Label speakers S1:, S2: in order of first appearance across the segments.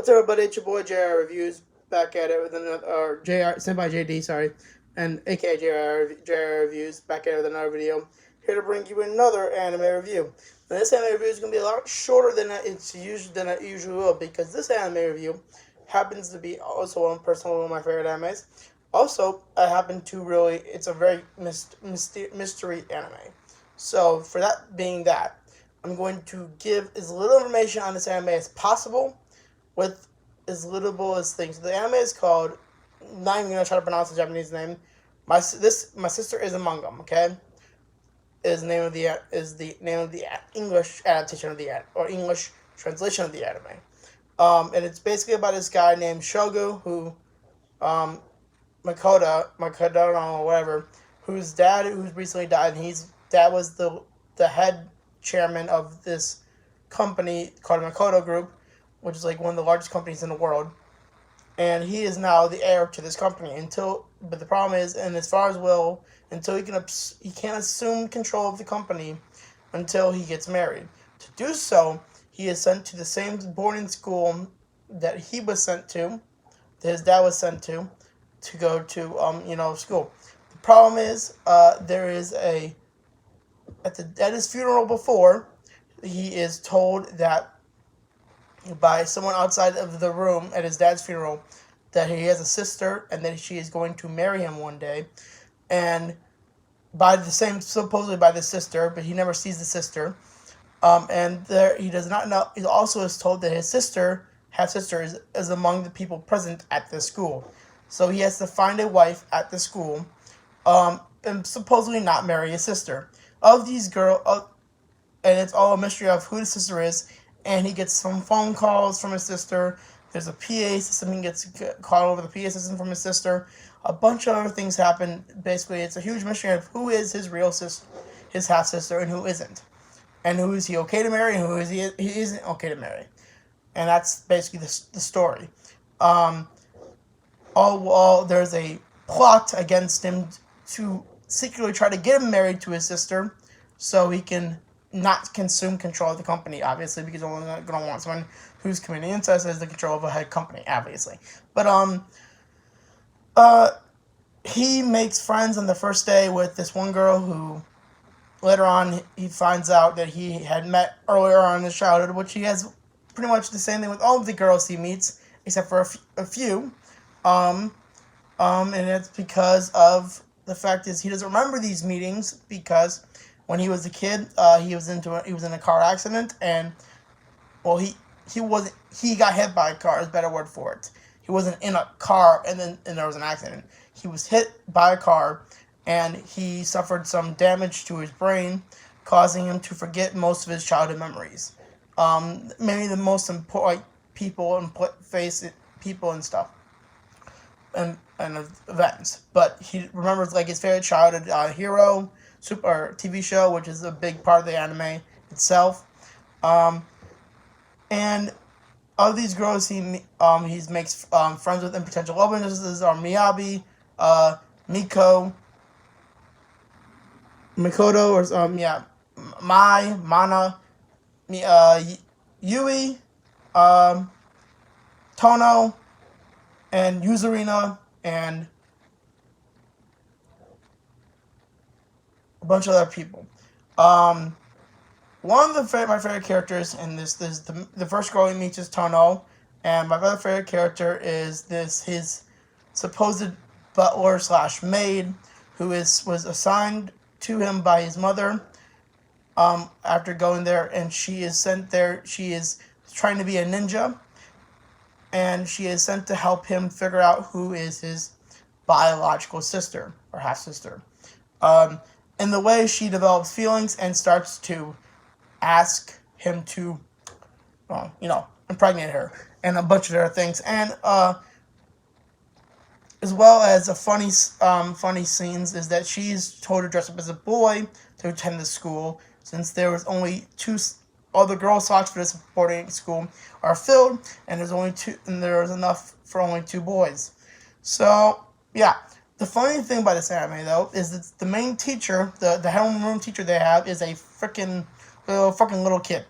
S1: What's up, everybody? It's your boy JR Reviews back at it with another, or JR, sent by JD, sorry, and aka JR Reviews back at it with another video. Here to bring you another anime review. Now, this anime review is going to be a lot shorter than it usually will, because this anime review happens to be also one of my favorite animes. Also, it's a very mystery anime. So, for that being that, I'm going to give as little information on this anime as possible with as little as things. The anime is called. Not even gonna try to pronounce the Japanese name. My sister is among them. Okay, is the name of the English adaptation of or English translation of the anime. And it's basically about this guy named Shogu who, Makoto, or whatever, whose dad who's recently died. And his dad was the head chairman of this company called Makoto Group, which is like one of the largest companies in the world. And he is now the heir to this company but the problem is, and as far as until he can't assume control of the company until he gets married. To do so, he is sent to the same boarding school that he was sent to, that his dad was sent to go to school. The problem is, there is at his funeral before, he is told that by someone outside of the room at his dad's funeral that he has a sister and that she is going to marry him one day, and supposedly by the sister, but he never sees the sister. And there he does not know. He also is told that his half sister is among the people present at the school, so he has to find a wife at the school, and supposedly not marry his sister. And it's all a mystery of who the sister is. And he gets some phone calls from his sister. There's a PA system. He gets called over the PA system from his sister. A bunch of other things happen. Basically, it's a huge mystery of who is his real sister, his half sister, and who isn't, and who is he okay to marry, and who is he isn't okay to marry, and that's basically the story. All there's a plot against him to secretly try to get him married to his sister, so he can not consume control of the company, obviously, because we're only going to want someone who's committing incest as the control of a head company, obviously. But he makes friends on the first day with this one girl who later on he finds out that he had met earlier on in his childhood, which he has pretty much the same thing with all of the girls he meets, except for a few. And it's because of the fact is he doesn't remember these meetings because when he was a kid, he was in a car accident, and he got hit by a car. Is a better word for it. He wasn't in a car, and there was an accident. He was hit by a car, and he suffered some damage to his brain, causing him to forget most of his childhood memories. Maybe the most important people and people and stuff, and events. But he remembers like his favorite childhood hero. Super TV show, which is a big part of the anime itself, and of these girls he makes friends with and potential love interests are Miyabi, Miko, Mikoto, or Mai, Mana, Yui, Tono, and Yuzurina, and a bunch of other people. One of my favorite characters in this is the first girl he meets is Tono, and my other favorite character is his supposed butler / maid, who was assigned to him by his mother. After going there, and she is sent there. She is trying to be a ninja, and she is sent to help him figure out who is his biological sister or half sister. In the way she develops feelings and starts to ask him to, impregnate her, and a bunch of other things, and as well as a funny scenes is that she's told to dress up as a boy to attend the school, since there was only all the girl slots for this boarding school are filled, and there's enough for only 2 boys. So yeah. The funny thing about this anime, though, is that the main teacher, the homeroom teacher they have, is a freaking little kid.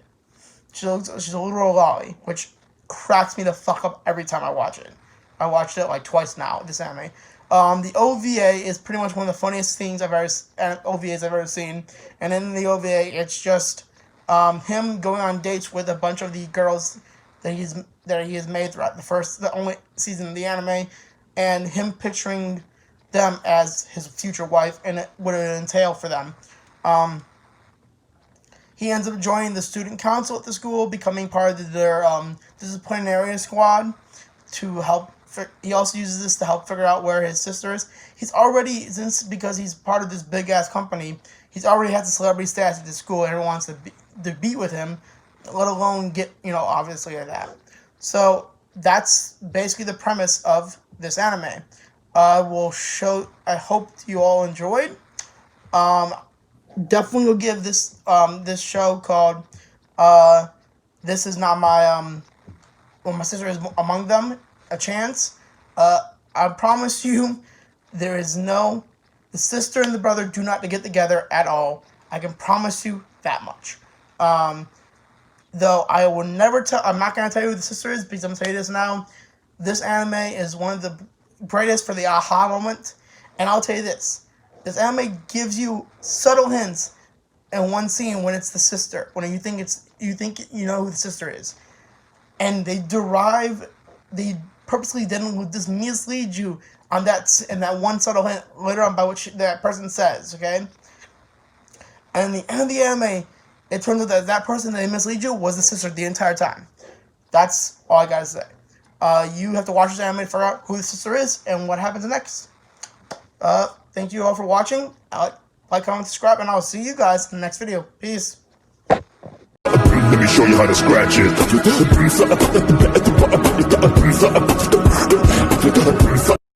S1: She's a little lolly, which cracks me the fuck up every time I watch it. I watched it like twice now, this anime. The OVA is pretty much one of the funniest things OVAs I've ever seen. And in the OVA, it's just him going on dates with a bunch of the girls that he has made throughout the only season of the anime, and him picturing them as his future wife and what it would entail for them. He ends up joining the student council at the school, becoming part of their disciplinary squad to help. He also uses this to help figure out where his sister is. Because he's part of this big ass company, he's already has the celebrity status at the school. Everyone wants to be with him, let alone get, obviously like that. So that's basically the premise of this anime. I hope you all enjoyed. Definitely will give this show called This Is Not My My Sister Is Among Them a chance. I promise you, the sister and the brother do not get together at all. I can promise you that much. Though I will never I'm not going to tell you who the sister is, because I'm going to tell you this now. This anime is one of the greatest for the aha moment. And I'll tell you this. This anime gives you subtle hints in one scene when it's the sister. When you think you know who the sister is. And they purposely didn't just mislead you on in that one subtle hint later on by what that person says, okay? And at the end of the anime, it turns out that person that mislead you was the sister the entire time. That's all I gotta say. You have to watch this anime to figure out who the sister is and what happens next. Thank you all for watching. Like, comment, subscribe, and I'll see you guys in the next video. Peace.
S2: Let me show you how to scratch it.